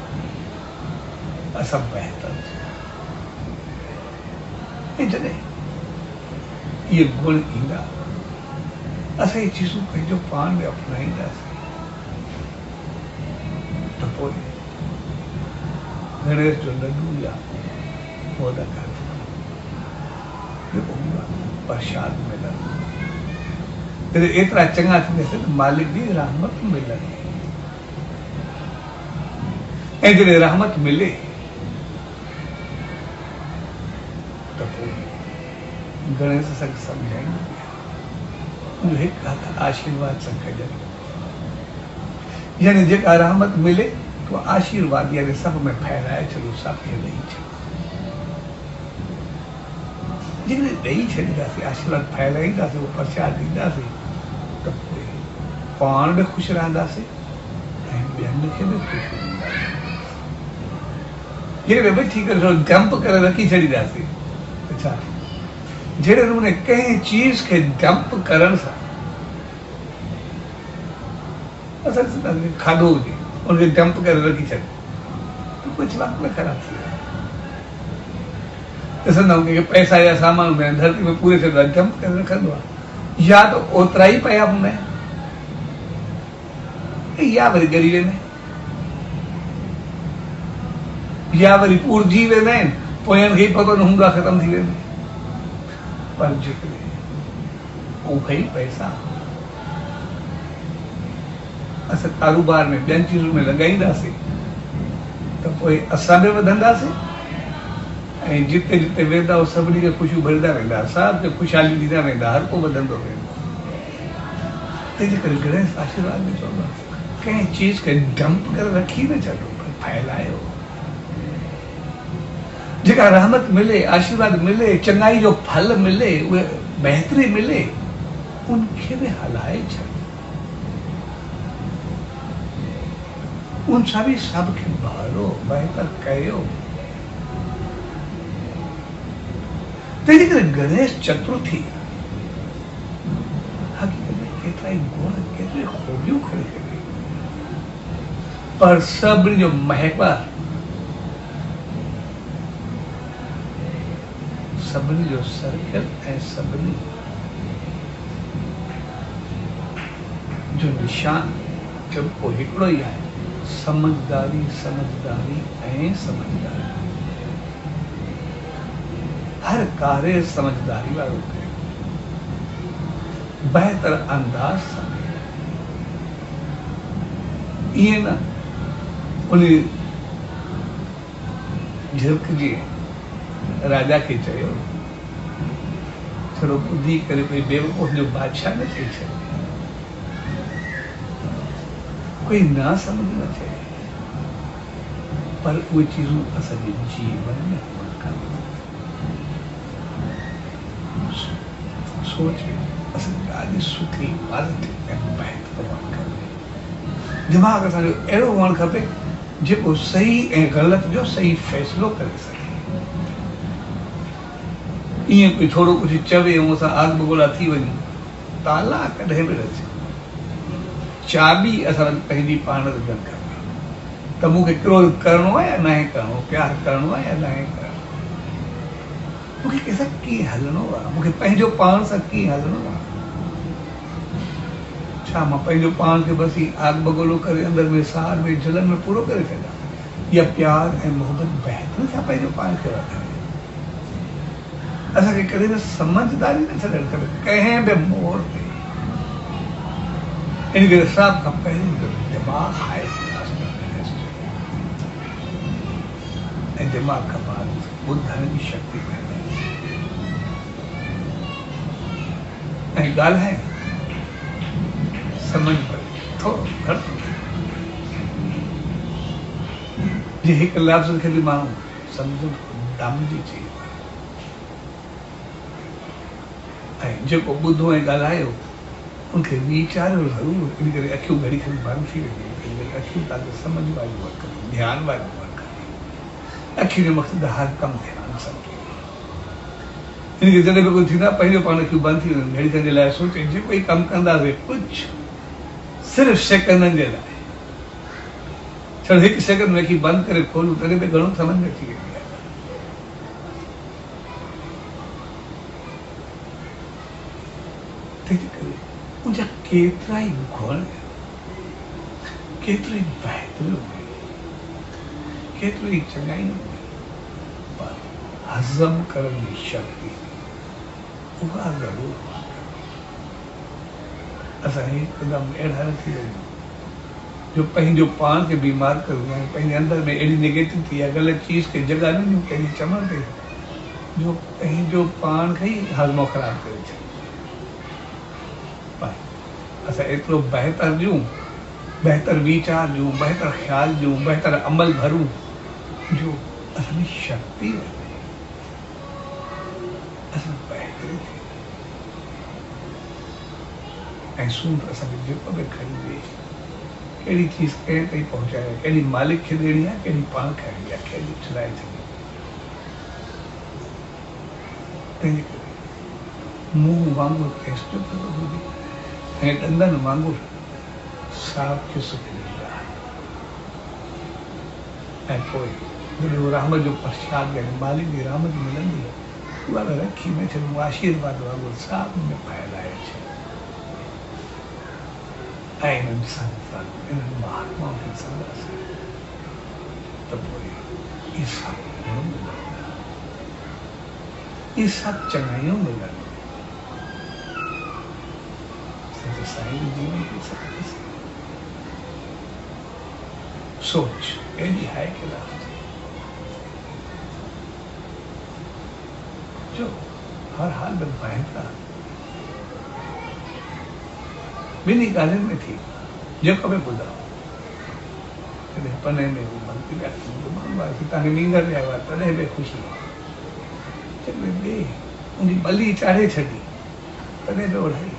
असां बहितर थियूं। ऐं जॾहिं इहे गुण ईंदा असां इहे चीज़ूं पंहिंजो पाण में अपनाईंदासीं त पोइ गणेश जो लड्डू या मोदक प्रसाद मिलंदो जॾहिं एतिरा चङा थींदासीं त मालिक जी रहमत मिलंदी ऐं जॾहिं रहमत मिले त पोइ गणेश असांखे सम्झाईंदो उहो हिकु हथ आशीर्वाद सां कजनि यानी जेका रहमत मिले तो आशीर्वाद यानी सब में फैलाए छॾो सभ खे ॾेई छॾो जेकॾहिं ॾेई छॾींदासीं आशीर्वाद फैलाईंदासीं उहो प्रसाद ॾींदासीं त पोइ पाण बि ख़ुशि रहंदासीं ऐं ॿियनि खे बि ख़ुशि ॾींदासीं जेकॾहिं वेठी करे डंप करे रखी छॾींदासीं त छा जहिड़े नमूने कंहिं चीज़ खे डंप करण सां असां खाधो हुजे उनखे डंप करे रखी छॾ त कुझु वक़्तु में ख़राबु थी वियो ॾिसंदा आहियूं कंहिंखे पैसा या सामान हूंदा आहिनि धरती में पूरे छॾींदो आहे डंप करे रखंदो आहे या त ओतिरा ई पिया हूंदा आहिनि या वरी ॻरी वेंदा आहिनि या वरी पुरजी वेंदा आहिनि पोइ हिनखे ई पतो न हूंदो आहे ख़तमु थी वेंदा पर जेकॾहिं उहे ई पैसा असां कारोबार में ॿियनि चीज़ुनि में लॻाईंदासीं त पोइ असां बि वधंदासीं ऐं जिते जिते वेंदा उहो सभिनी खे ख़ुशियूं भरंदा वेंदा सभु ख़ुशहाली ॾींदा वेंदा हर को वधंदो वेंदो तंहिंजे करे गणेश आशीर्वाद में चवंदो आहे कंहिं चीज़ खे डंप करे रखी न छॾो पर फैलायो जेका रहमत मिले आशीर्वाद मिले चङाई जो फल मिले उहे बहितरी मिले उनखे बि हलाए छॾो उन सां बि सभ खे भरो बहितर कयो तंहिंजे करे गणेश चतुर्थी हक़ीक़त में केतिरा ई गुण केतिरी खूबियूं खणी करे पर सभिनी जो महवर सभिनी जो सर्कल ऐं सभिनी जो निशान जेको हिकिड़ो ई आहे समझदारी समझदारी ऐं समझदारी हर कार्य समझदारी वारो करे बहितर अंदाज सां ईअं न उन झिरक जी राजा खे चयो थोरो ॿुधी करे कोई बेवकूफ़ जो बादशाह न थी छॾे कोई ना समझ न थे पर उहे चीज़ूं असांजे जीवन में सोच असांजी ॾाढी सुठी पॉज़िटिव ऐं बहितर हुअणु खपे दिमाग़ असांजो अहिड़ो हुअणु खपे जेको सही ऐं ग़लति जो सही फ़ैसिलो करे सघे ईअं कोई थोरो कुझु चवे ऐं असां आग बगोला थी वञूं ताला कॾहिं बि न थिए चाबी असां पंहिंजी पाण रखणु खपे त मूंखे क्रोध करिणो आहे या न आहे करिणो प्यारु करिणो आहे या न आहे करिणो मूंखे कंहिंसां कीअं हलणो आहे मूंखे पंहिंजो पाण सां कीअं हलणो आहे छा मां पंहिंजो पाण खे बसि आग बगोलो करे अंदरि में सार में जलन में पूरो करे छॾियां या प्यार ऐं मोहबत बहितर सां पंहिंजो पाण खे रखां असांखे कॾहिं बि समझदारी न छॾणु खपे कंहिं बि मोड़ ते इन करे सभ खां पहिरीं दिमाग़ आहे ऐं दिमाग़ खां बाद ॿुधण जी शक्ति ऐं ॻाल्हाइण समझ पए थोरो घटि जे हिकु लफ़्ज़ खे बि माण्हू सम्झो दम जी चई ऐं जेको ॿुधो ऐं ॻाल्हायो उनखे वीचारियो ज़रूरु इन करे अखियूं घड़ी खणी बंदि थी वेंदियूं अखियूं तव्हांखे सम्झ वारियूं वर्क कनि ध्यानु वारियूं वर्क कनि अखियुनि जो मक़सदु हर कमु ध्यानु सां इन करे जॾहिं बि कुझु थींदो आहे पंहिंजो पाण अखियूं बंदि थी वेंदियूं घड़ी खनि जे लाइ सोचे जेको ई कमु कंदासीं कुझु सिर्फ़ु सेकंडनि जे लाइ छो हिकु सेकंड में अखी बंदि करे खोलूं तॾहिं बि घणो सम्झ में अची वेंदी आहे केतिरा ई गुण, केतिरी बहतरियूं, केतिरी चङाइयूं, पर हज़म करण जी शक्ति उहा ज़रूर। असां हिकदमि अहिड़ा न थी वञूं जो पंहिंजो पाण खे बीमार करूं ऐं पंहिंजे अंदरि में अहिड़ी नेगेटिविटी या ग़लति चीज़ खे जॻह न ॾियूं कंहिंजी चमन ते, जो पंहिंजो पाण खे ई हाज़मो ख़राबु करे छॾे। पर असां एतिरो बहितर ॾियूं, बहितर वीचार ॾियूं, बहितर ख़्याल ॾियूं, बहितर अमल भरूं जो असां में शक्ति वधे, असां बहितरी थिए ऐं सूंड असांखे जेको बि खणी ॾे, कहिड़ी चीज़ कंहिं ताईं पहुचाए, कहिड़ी मालिक खे ॾियणी आहे, कहिड़ी पाण खाइणी आहे, कहिड़ी चुराए छॾी। तंहिंजे करे मुंहुं वांगुरु टेस्ट पियो हुजे ऐं ॾंदनि वांगुरु साफ़ खे सुठी आहे। ऐं पोइ जॾहिं रहमत जो प्रसाद यानी मालिक जी रहमत मिलंदी, उहा रखी में छॾूं आशीर्वाद वांगुरु साफ़ में फैलाए छॾ। ऐं इन्हनि संतनि, इन्हनि महात्माउनि खे संदासीं त पोइ इहे सभु गुण मिलंदा, इहे सभु चङाइयूं मिलंदियूं। सच्चे साईं जे जीवन के साथ सोच अहिड़ी है कि जो हर हाल में बहता ॿिन्ही ॻाल्हियुनि में थी, जेको बि ॿुधायो कॾहिं पने में बि मन आहे तव्हांखे नींद में आयो आहे तॾहिं बि ख़ुशी, जॾहिं ॿिए उनजी बली चाढ़े छॾी तॾहिं बि ओढ़ाई,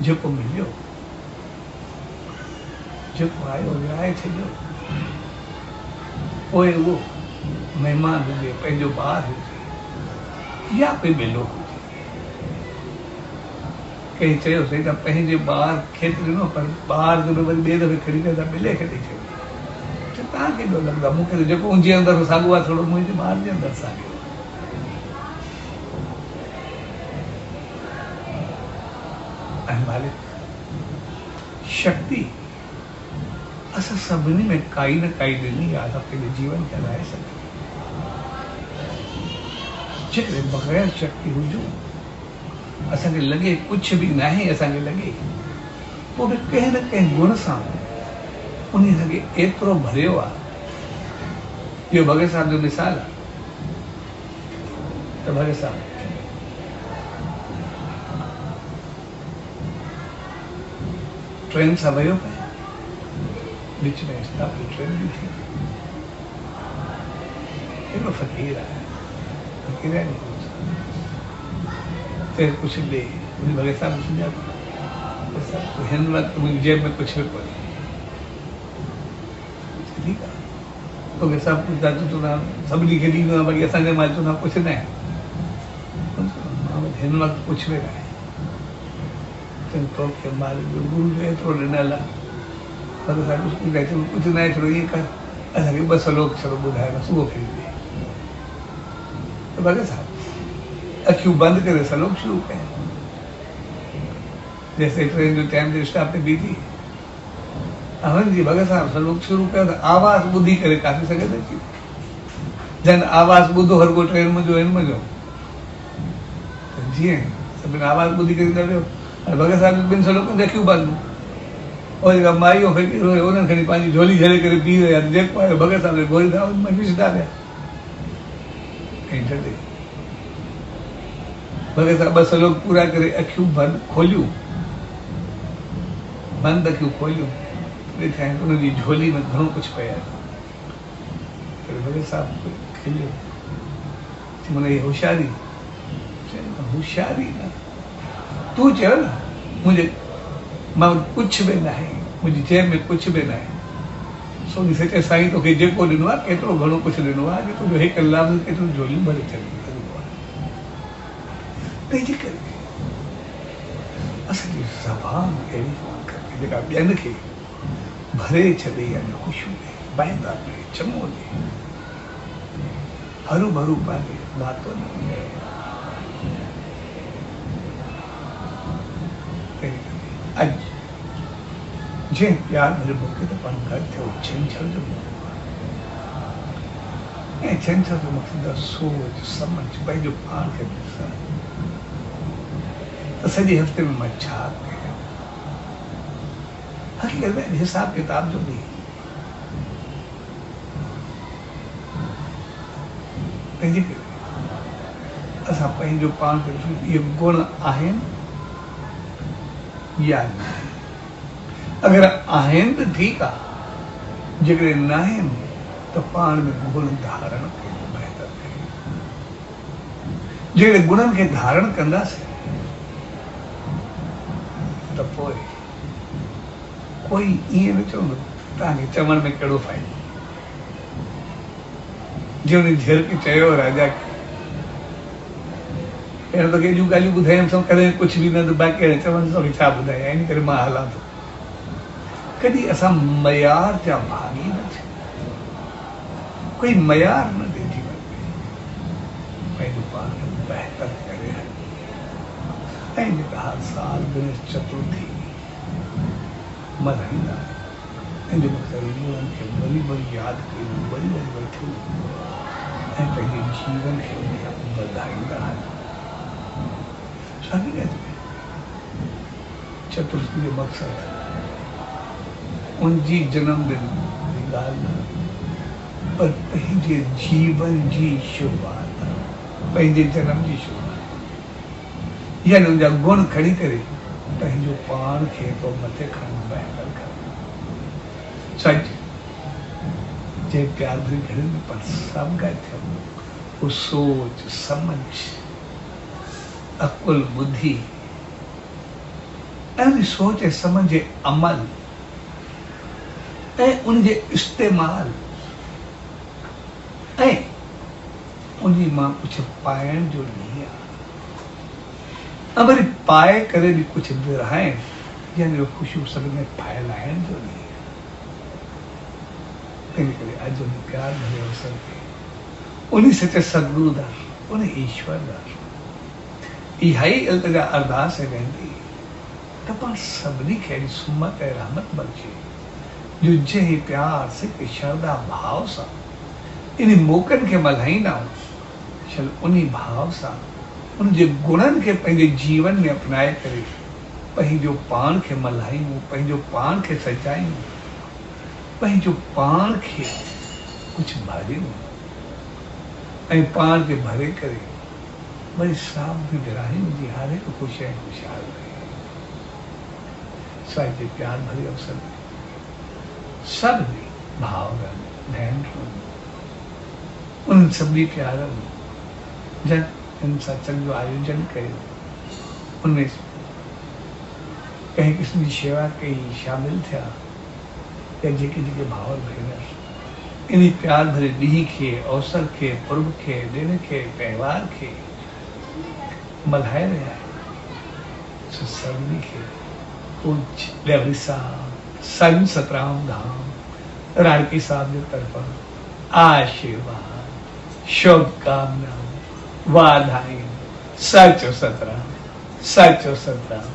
जेको मिलियो, जेको आयो विराए छॾियो। पोइ उहो महिमान हुजे, पंहिंजो ॿार हुजे या कोई ॿेलो हुजे, कहीं चयोसीं त पंहिंजे ॿार खे ॾिनो पर ॿार जो बि वरी ॿिए दफ़े खणी करे ॿिले खे ॾेई छॾियो। तव्हां केॾो लॻंदो, मूंखे जेको मुंहिंजे अंदरि साॻियो आहे थोरो मुंहिंजे ॿार जे अंदरि साॻियो आहे। ऐं मालिक शक्ति असां सभिनी में काई न काई ॾिनी आहे त पंहिंजे जीवन खे हलाए सघूं। जेकॾहिं बग़ैर शक्ति हुजूं, असांखे लॻे कुझु बि न आहे, असांखे लॻे पोइ बि कंहिं न कंहिं गुण सां उन खे एतिरो भरियो आहे। इहो भगत साहिब जो मिसाल आहे त भगत साहिब ट्रेन सां वियो पिया, विच में स्टॉप जी ट्रेन बि थी, हेॾो फ़क़ीर आहे, फ़क़ीर आहे फिर कुछ ले मुझे भगत साहब सुझाव हिन वक्त मुझे जेब में कुछ भी कोन्हे, ठीक आहे तोखे सभु कुझु था तूं ना सभिनी खे ॾींदो आहे, बाक़ी असांजे मां तूं ना कुझु न आहे, हिन वक़्तु कुझु बि न आहे। तोखे मालिक जो गुरू जो एतिरो ॾिनल आहे, भगत साहिब कुझु न आहे, छो ईअं कर असांखे 2 सलोक छड़ो ॿुधाए बसि उहो खणी ॾे। त भगत साहिब अखियूं बंदि करे सलोक शुरू कया, जैसे ट्रेन जो टाइम ते स्टॉप ते बीठी हवन जी भगत साहिब सलोक शुरू कयो त आवाज़ ॿुधी करे काफ़ी सघे थी, जन आवाज़ ॿुधो हर को ट्रेन मुंहिंजो हिन मुंहिंजो जीअं सभिनि आवाज़ ॿुधी करे न वियो। हाणे भगत साहिब 2 सलोकनि ते अखियूं बंदि, और जेका माईअ फ़क़ीर हुयो उन्हनि खणी पंहिंजी झोली झले करे पी रहिया, जेको आयो भगत साहिब गोरी था उन में विझंदा पिया ऐं छॾे। भगत साहिब 2 सलोक पूरा करे अखियूं बंदि खोलियूं, बंदि अखियूं खोलियूं, ॾिठा आहिनि उनजी झोली में घणो कुझु पिया आहे। भगत साहिब खिलियो, माना इहा होशियारी, होशियारी न तूं चयो न मुंहिंजे मां कुझु बि न आहे, मुंहिंजी जेब में कुझु बि न आहे, सोनी सचे साईं तोखे जेको ॾिनो आहे केतिरो घणो कुझु ॾिनो आहे, जो तुंहिंजो हिकु लफ़्ज़ केतिरो झोलियूं भरे छॾियूं। तंहिंजे करे असांजी ज़बान अहिड़ी हुअणु खपे जेका ॿियनि खे भरे छॾे, यानी ख़ुशियूं ॾे, बहंदा ॾे, चङो ॾे, हरू भरू पंहिंजे बातुनि में अॼु जंहिं प्यार भरे मौक़े ते पाण गॾु थियो छंछर जो ऐं छंछर जो मक़सदु आहे सोच सम्झ पंहिंजो पाण खे ॾिसणु त सॼे हफ़्ते में मां छा कयां हक़ीक़त में हिसाब किताब जो बि तंहिंजे करे असां पंहिंजो पाण खे ॾिसूं इहे गुण आहिनि या न अगरि आहिनि त ठीकु आहे जेकॾहिं न आहिनि त पाण में गुण धारण कयूं बहितर कयूं जेकॾहिं गुणनि खे धारण कंदासीं त पोइ कोई ईअं न चवंदो तव्हांखे चवण में कहिड़ो फ़ाइदो जीअं उन झिर खे चयो राजा खे पहिरियों त केॾियूं ॻाल्हियूं ॿुधायूं सो कॾहिं कुझु बि न त बाक़ी चवनि तोखे छा ॿुधायां इन करे मां हलां थो कॾहिं असां मयार जा भागी न थियूं कोई मयार न ॾे जीवन में पंहिंजो पाण खे बहितर करे ऐं जेका हर साल गणेश चतुर्थी मल्हाईंदा आहियूं इन जो मक़सदु उन्हनि खे वरी वरी यादि कयूं वरी वरी वठूं ऐं पंहिंजे जीवन खे वधाईंदा आहियूं हक़ीक़त में चतुर्थी जो मक़सदु उनजी जनमदिन जी ॻाल्हि न पर पंहिंजे जीवन जी शुरूआत पंहिंजे जनम जी शुरूआत यानी उनजा गुण खणी करे पंहिंजो पाण खे तो मथे खणणु बहितर करणु सच जे प्यार भरी घरनि में पर सभु गॾु थियनि वो सोच समझ अकुल बुद्धि ऐं सोच ऐं समझ जे अमल ऐं उनजे इस्तेमाल ऐं उन्ही मां कुझु पाइण जो ॾींहुं आहे ऐं वरी पाए करे बि कुझु विरहाइण यानी ख़ुशियूं सभिनी में फैलाइण जो ॾींहुं आहे तंहिं करे अॼु उन प्यार भरे अवसर ते उन सचे सदगुरु दा उन ईश्वर दा इहा ई इल्तिजा अरदास है वेंदी त पाण सभिनी खे सुमत ऐं रहमत बख़्शे जो जंहिं प्यार से श्रद्धा भाव सां इन मौक़नि खे मल्हाईंदा आहियूं चल उन भाव सां उनजे गुणनि खे पंहिंजे जीवन में अपनाए करे पंहिंजो पाण खे मल्हायूं पंहिंजो पाण खे सजायूं पंहिंजो पाण खे कुझु भरियूं ऐं पाण खे भरे करे वरी साम में विराहियूं जी हर हिकु ख़ुशि ऐं ख़ुशहाल रहे साहित्य प्यार भरे अवसर में सभी भावरनि भेनरुनि उन सभी प्यारनि जन इन सत्संग जो आयोजन कयो उनमें कंहिं क़िस्म जी शेवा कई शामिल थिया या जेके जेके भावर भेनर इन प्यार भरे ॾींहं खे अवसर खे पर्व खे ॾिण खे त्योहार खे मल्हाए रहिया आहिनि सभिनी खे पूज्य देवरी साहब संत सतराम धाम राणकी साहब जे तरफ़ां आशीर्वाद शुभकामना वाधायूं सचो सतराम सचो सतराम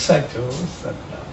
सचो सतराम।